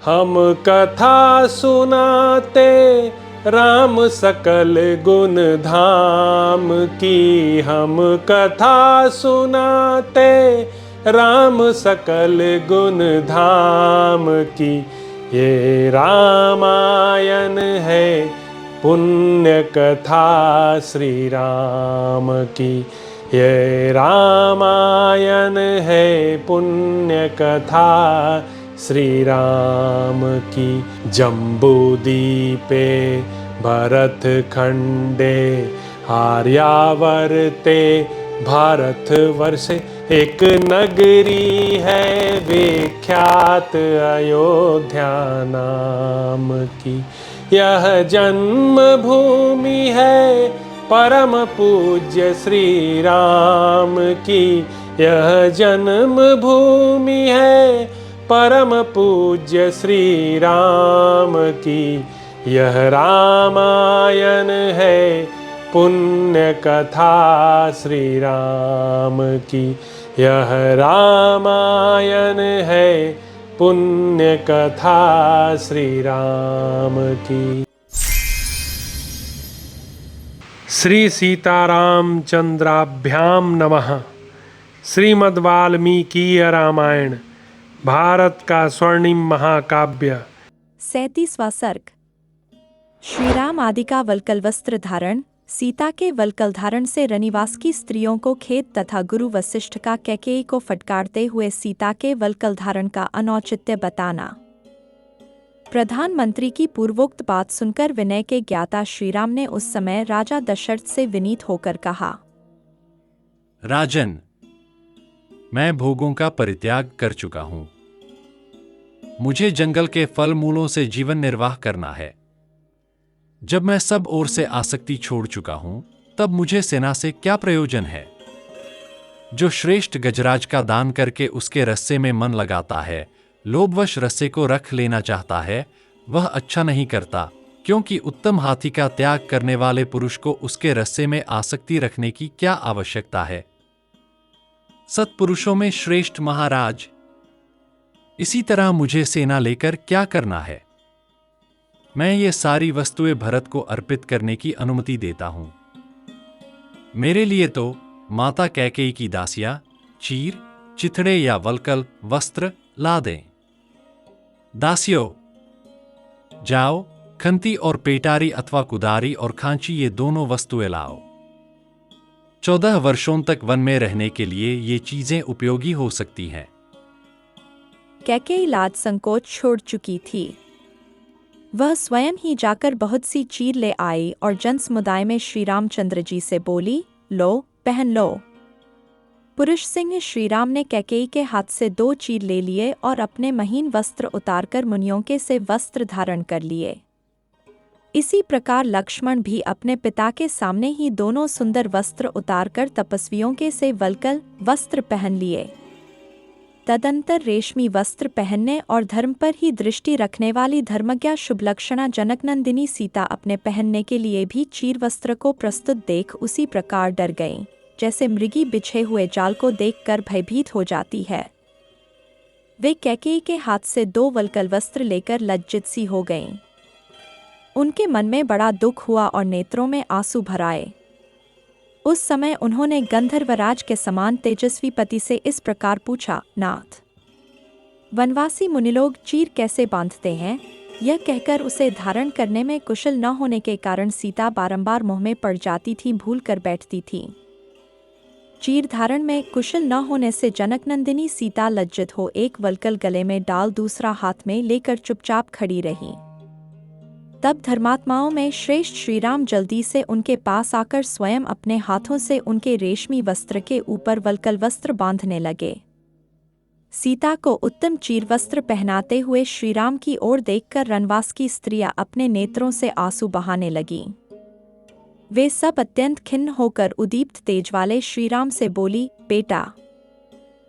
हम कथा सुनाते राम सकल गुण धाम की। हम कथा सुनाते राम सकल गुण धाम की। ये रामायण है पुण्य कथा श्री राम की। ये रामायण है पुण्य कथा श्री राम की। जम्बूदीपे भरत खंडे आर्यावर्ते भारतवर्षे एक नगरी है विख्यात अयोध्या नाम की। यह जन्म भूमि है परम पूज्य श्री राम की। यह जन्म भूमि है परम पूज्य श्री राम की। यह रामायण है पुण्य कथा श्री राम की। यह रामायण है पुण्य कथा श्री राम की। श्री सीताराम चंद्राभ्याम नमः। श्रीमद् वाल्मीकीय रामायण भारत का स्वर्णिम महाकाव्य। 37वां सर्ग। श्रीराम आदि का वल्कल वस्त्र धारण, सीता के वल्कल धारण से रनिवास की स्त्रियों को खेद तथा गुरु वशिष्ठ का कैकेयी को फटकारते हुए सीता के वल्कल धारण का अनौचित्य बताना। प्रधानमंत्री की पूर्वोक्त बात सुनकर विनय के ज्ञाता श्रीराम ने उस समय राजा दशरथ से विनीत होकर कहा, राजन, मैं भोगों का परित्याग कर चुका हूं। मुझे जंगल के फल मूलों से जीवन निर्वाह करना है। जब मैं सब ओर से आसक्ति छोड़ चुका हूं, तब मुझे सेना से क्या प्रयोजन है। जो श्रेष्ठ गजराज का दान करके उसके रस्से में मन लगाता है, लोभवश रस्से को रख लेना चाहता है, वह अच्छा नहीं करता, क्योंकि उत्तम हाथी का त्याग करने वाले पुरुष को उसके रस्से में आसक्ति रखने की क्या आवश्यकता है। सत्पुरुषों में श्रेष्ठ महाराज, इसी तरह मुझे सेना लेकर क्या करना है। मैं ये सारी वस्तुएं भरत को अर्पित करने की अनुमति देता हूं। मेरे लिए तो माता कैकेयी की दासियां चीर, चिथड़े या वल्कल वस्त्र ला दें। दासियों, जाओ, खंती और पेटारी अथवा कुदारी और खांची ये दोनों वस्तुएं लाओ। 14 वर्षों तक वन में रहने के लिए ये चीजें उपयोगी हो सकती हैं। कैकेयी लाज संकोच छोड़ चुकी थी। वह स्वयं ही जाकर बहुत सी चीर ले आई और जन समुदाय में श्री रामचंद्र जी से बोली, लो, पहन लो। पुरुष सिंह श्रीराम ने कैकेयी के हाथ से 2 चीर ले लिए और अपने महीन वस्त्र उतारकर मुनियों के से वस्त्र धारण कर लिए। इसी प्रकार लक्ष्मण भी अपने पिता के सामने ही दोनों सुंदर वस्त्र उतारकर तपस्वियों के से वल्कल वस्त्र पहन लिए। तदंतर रेशमी वस्त्र पहनने और धर्म पर ही दृष्टि रखने वाली धर्मज्ञा शुभलक्षणा जनकनंदिनी सीता अपने पहनने के लिए भी चीर वस्त्र को प्रस्तुत देख उसी प्रकार डर गईं, जैसे मृगी बिछे हुए जाल को देखकर भयभीत हो जाती है। वे कैकेयी के हाथ से 2 वल्कल वस्त्र लेकर लज्जित सी हो गईं। उनके मन में बड़ा दुख हुआ और नेत्रों में आंसू भर आए। उस समय उन्होंने गंधर्वराज के समान तेजस्वी पति से इस प्रकार पूछा, नाथ, वनवासी मुनिलोग चीर कैसे बांधते हैं? यह कहकर उसे धारण करने में कुशल न होने के कारण सीता बारंबार मुंह में पड़ जाती थी, भूल कर बैठती थी। चीर धारण में कुशल न होने से जनकनंदिनी सीता लज्जित हो एक वल्कल गले में डाल दूसरा हाथ में लेकर चुपचाप खड़ी रही। तब धर्मात्माओं में श्रेष्ठ श्रीराम जल्दी से उनके पास आकर स्वयं अपने हाथों से उनके रेशमी वस्त्र के ऊपर वल्कल वस्त्र बांधने लगे। सीता को उत्तम चीर वस्त्र पहनाते हुए श्रीराम की ओर देखकर रनवास की स्त्रियां अपने नेत्रों से आंसू बहाने लगीं। वे सब अत्यंत खिन्न होकर उदीप्त तेज वाले श्रीराम से बोली, बेटा,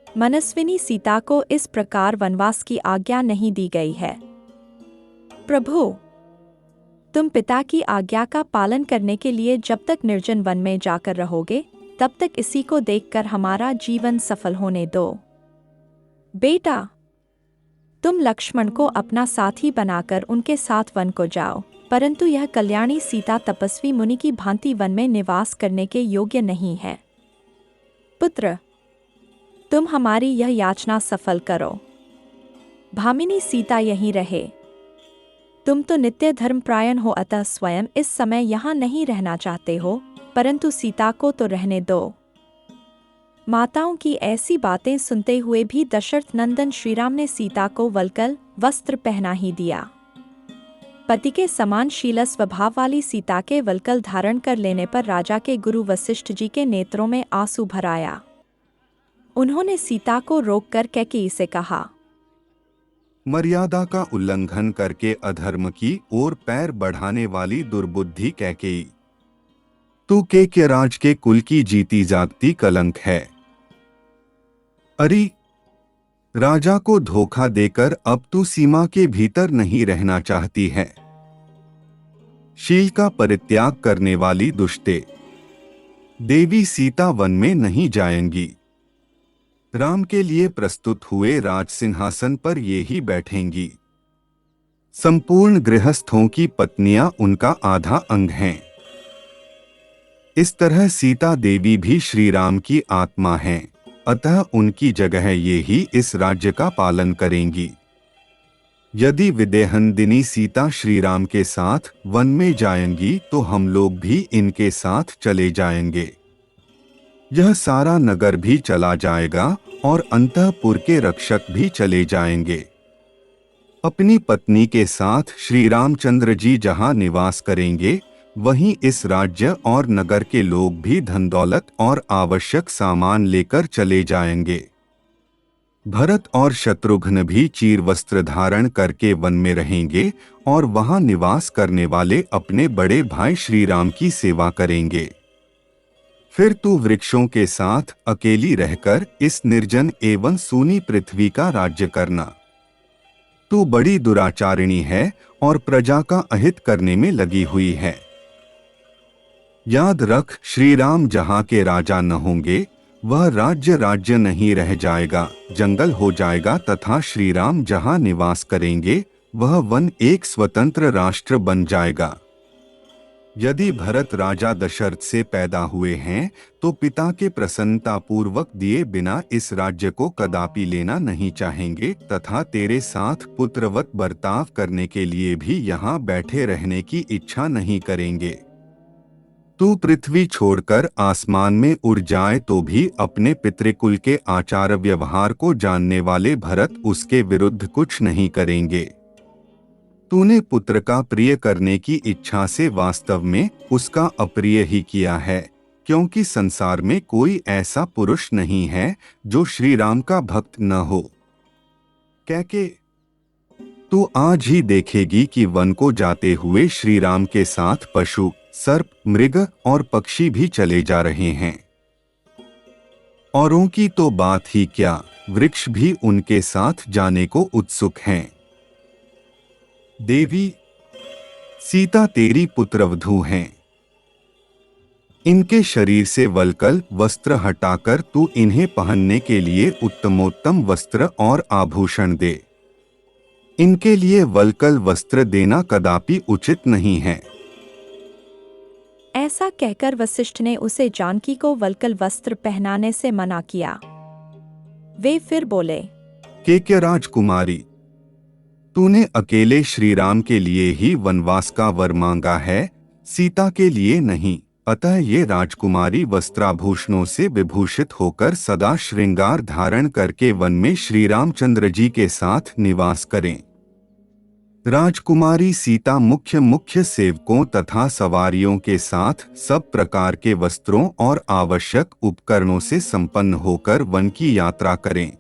मनस्विनी सीता को इस प्रकार वनवास की आज्ञा नहीं दी गई है। प्रभु, तुम पिता की आज्ञा का पालन करने के लिए जब तक निर्जन वन में जाकर रहोगे, तब तक इसी को देखकर हमारा जीवन सफल होने दो। बेटा, तुम लक्ष्मण को अपना साथी बनाकर उनके साथ वन को जाओ, परंतु यह कल्याणी सीता तपस्वी मुनि की भांति वन में निवास करने के योग्य नहीं है। पुत्र, तुम हमारी यह याचना सफल करो। भामिनी सीता यहीं रहे। तुम तो नित्य धर्मपरायण हो, अतः स्वयं इस समय यहाँ नहीं रहना चाहते हो, परंतु सीता को तो रहने दो। माताओं की ऐसी बातें सुनते हुए भी दशरथ नंदन श्रीराम ने सीता को वल्कल वस्त्र पहना ही दिया। पति के समान शील स्वभाव वाली सीता के वल्कल धारण कर लेने पर राजा के गुरु वशिष्ठ जी के नेत्रों में आंसू भर आया। उन्होंने सीता को रोककर कैकेयी से कहा, मर्यादा का उल्लंघन करके अधर्म की ओर पैर बढ़ाने वाली दुर्बुद्धि कैकेयी, तू केकयराज के कुल की जीती जागती कलंक है। अरे, राजा को धोखा देकर अब तू सीमा के भीतर नहीं रहना चाहती है। शील का परित्याग करने वाली दुष्टे, देवी सीता वन में नहीं जाएंगी। राम के लिए प्रस्तुत हुए राज सिंहासन पर ये ही बैठेंगी। संपूर्ण गृहस्थों की पत्नियां उनका आधा अंग हैं। इस तरह सीता देवी भी श्री राम की आत्मा हैं, अतः उनकी जगह ये ही इस राज्य का पालन करेंगी। यदि विदेहनदिनी सीता श्री राम के साथ वन में जाएंगी तो हम लोग भी इनके साथ चले जाएंगे। यह सारा नगर भी चला जाएगा और अंतःपुर के रक्षक भी चले जाएंगे। अपनी पत्नी के साथ श्री रामचंद्र जी जहां निवास करेंगे, वहीं इस राज्य और नगर के लोग भी धन दौलत और आवश्यक सामान लेकर चले जाएंगे। भरत और शत्रुघ्न भी चीर वस्त्र धारण करके वन में रहेंगे और वहां निवास करने वाले अपने बड़े भाई श्री राम की सेवा करेंगे। फिर तू वृक्षों के साथ अकेली रहकर इस निर्जन एवं सूनी पृथ्वी का राज्य करना। तू बड़ी दुराचारिणी है और प्रजा का अहित करने में लगी हुई है। याद रख, श्री राम जहां के राजा न होंगे, वह राज्य नहीं रह जाएगा, जंगल हो जाएगा, तथा श्री राम जहां निवास करेंगे, वह वन एक स्वतंत्र राष्ट्र बन जाएगा। यदि भरत राजा दशरथ से पैदा हुए हैं तो पिता के प्रसन्नतापूर्वक दिए बिना इस राज्य को कदापि लेना नहीं चाहेंगे तथा तेरे साथ पुत्रवत बर्ताव करने के लिए भी यहाँ बैठे रहने की इच्छा नहीं करेंगे। तू पृथ्वी छोड़कर आसमान में उड़ जाए तो भी अपने पितृकुल के आचार व्यवहार को जानने वाले भरत उसके विरुद्ध कुछ नहीं करेंगे। तूने पुत्र का प्रिय करने की इच्छा से वास्तव में उसका अप्रिय ही किया है, क्योंकि संसार में कोई ऐसा पुरुष नहीं है जो श्री राम का भक्त न हो। कैके, तू आज ही देखेगी कि वन को जाते हुए श्री राम के साथ पशु, सर्प, मृग और पक्षी भी चले जा रहे हैं। औरों की तो बात ही क्या, वृक्ष भी उनके साथ जाने को उत्सुक हैं। देवी सीता तेरी पुत्रवधू हैं। इनके शरीर से वल्कल वस्त्र हटाकर तू इन्हें पहनने के लिए उत्तमोत्तम वस्त्र और आभूषण दे। इनके लिए वल्कल वस्त्र देना कदापि उचित नहीं है। ऐसा कहकर वशिष्ठ ने उसे जानकी को वल्कल वस्त्र पहनाने से मना किया। वे फिर बोले, केकयराज कुमारी, तूने अकेले श्री राम के लिए ही वनवास का वर मांगा है, सीता के लिए नहीं। अतः ये राजकुमारी वस्त्राभूषणों से विभूषित होकर सदा श्रृंगार धारण करके वन में श्री रामचंद्र जी के साथ निवास करें। राजकुमारी सीता मुख्य सेवकों तथा सवारियों के साथ सब प्रकार के वस्त्रों और आवश्यक उपकरणों से संपन्न होकर वन की यात्रा करें।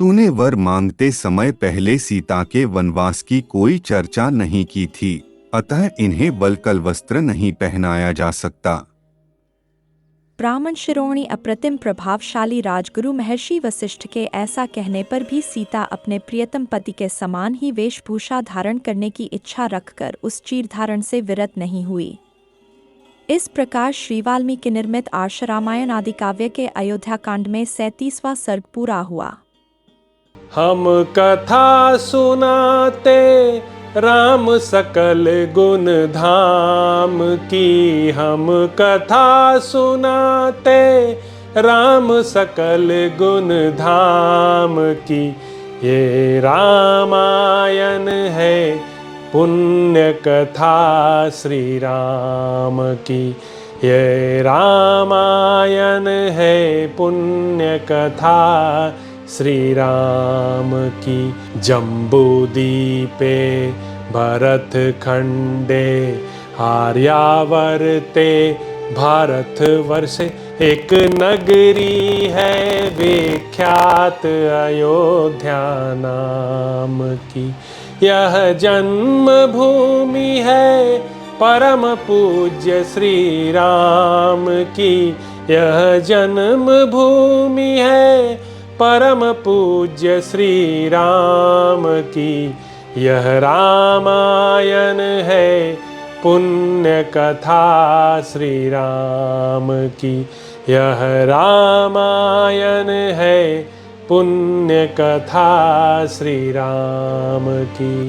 तूने वर मांगते समय पहले सीता के वनवास की कोई चर्चा नहीं की थी, अतः इन्हें वल्कल वस्त्र नहीं पहनाया जा सकता। ब्राह्मण शिरोमणि अप्रतिम प्रभावशाली राजगुरु महर्षि वशिष्ठ के ऐसा कहने पर भी सीता अपने प्रियतम पति के समान ही वेशभूषा धारण करने की इच्छा रखकर उस चीर धारण से विरत नहीं हुई। इस प्रकार श्री वाल्मीकि निर्मित आर्ष रामायण आदि काव्य के अयोध्या कांड में 37वां सर्ग पूरा हुआ। हम कथा सुनाते राम सकल गुण धाम की। हम कथा सुनाते राम सकल गुण धाम की। ये रामायण है पुण्य कथा श्री राम की। ये रामायण है पुण्य कथा श्री राम की। जम्बूदीपे भरत खंडे आर्यावर्ते भारतवर्षे एक नगरी है विख्यात अयोध्या नाम की। यह जन्म भूमि है परम पूज्य श्री राम की। यह जन्म भूमि है परम पूज्य श्री राम की। यह रामायण है पुण्य कथा श्री राम की। यह रामायण है पुण्य कथा श्री राम की।